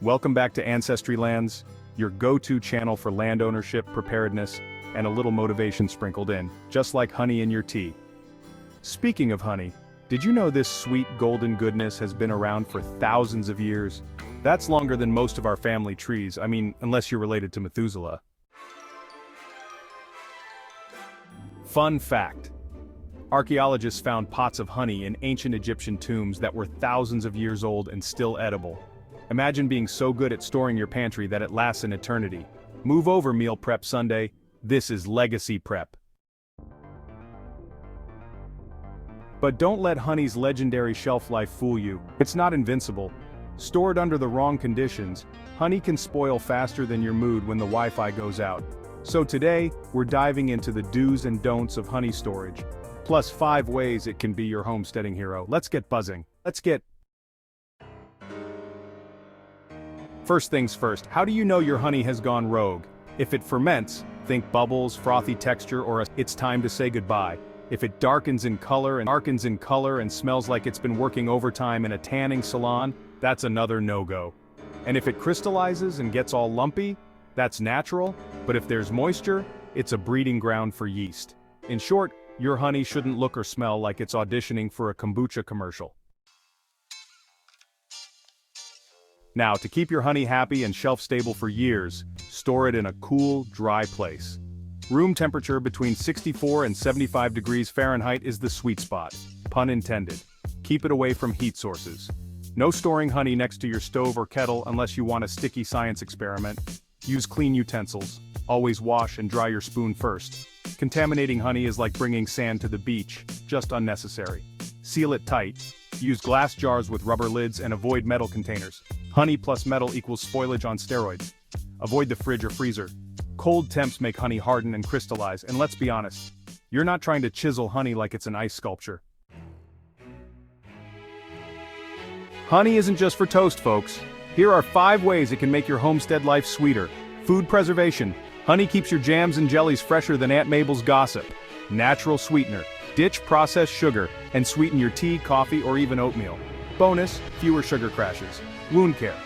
Welcome back to Ancestry Lands, your go-to channel for land ownership, preparedness, and a little motivation sprinkled in, just like honey in your tea. Speaking of honey, did you know this sweet golden goodness has been around for thousands of years? That's longer than most of our family trees, unless you're related to Methuselah. Fun fact. Archaeologists found pots of honey in ancient Egyptian tombs that were thousands of years old and still edible. Imagine being so good at storing your pantry that it lasts an eternity. Move over, Meal Prep Sunday. This is legacy prep. But don't let honey's legendary shelf life fool you. It's not invincible. Stored under the wrong conditions, honey can spoil faster than your mood when the Wi-Fi goes out. So today, we're diving into the do's and don'ts of honey storage, plus 5 ways it can be your homesteading hero. Let's get buzzing. First things first, how do you know your honey has gone rogue? If it ferments, think bubbles, frothy texture, or it's time to say goodbye. If it darkens in color and smells like it's been working overtime in a tanning salon, that's another no-go. And if it crystallizes and gets all lumpy, that's natural, but if there's moisture, it's a breeding ground for yeast. In short, your honey shouldn't look or smell like it's auditioning for a kombucha commercial. Now, to keep your honey happy and shelf-stable for years, store it in a cool, dry place. Room temperature between 64 and 75 degrees Fahrenheit is the sweet spot. Pun intended. Keep it away from heat sources. No storing honey next to your stove or kettle unless you want a sticky science experiment. Use clean utensils. Always wash and dry your spoon first. Contaminating honey is like bringing sand to the beach, just unnecessary. Seal it tight. Use glass jars with rubber lids and avoid metal containers. Honey plus metal equals spoilage on steroids. Avoid the fridge or freezer. Cold temps make honey harden and crystallize, and let's be honest, you're not trying to chisel honey like it's an ice sculpture. Honey isn't just for toast, folks. Here are 5 ways it can make your homestead life sweeter. Food preservation. Honey keeps your jams and jellies fresher than Aunt Mabel's gossip. Natural sweetener. Ditch processed sugar and sweeten your tea, coffee, or even oatmeal. Bonus, fewer sugar crashes. Wound care.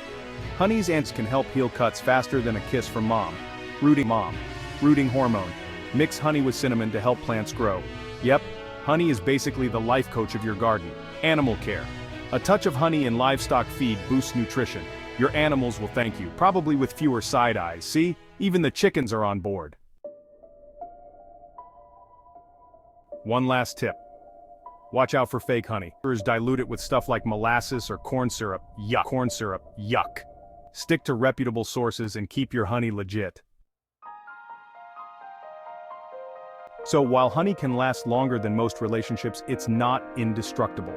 Honey's ants can help heal cuts faster than a kiss from mom. Rooting hormone. Mix honey with cinnamon to help plants grow. Yep, honey is basically the life coach of your garden. Animal care. A touch of honey in livestock feed boosts nutrition. Your animals will thank you, probably with fewer side eyes. See, even the chickens are on board. One last tip. Watch out for fake honey. Dilute it with stuff like molasses or corn syrup. Yuck. Stick to reputable sources and keep your honey legit. So while honey can last longer than most relationships, it's not indestructible.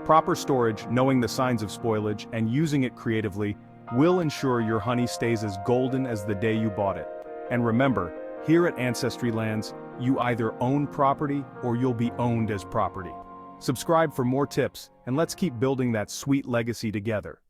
Proper storage, knowing the signs of spoilage, and using it creatively will ensure your honey stays as golden as the day you bought it. And remember, here at Ancestry Lands, you either own property or you'll be owned as property. Subscribe for more tips, and let's keep building that sweet legacy together.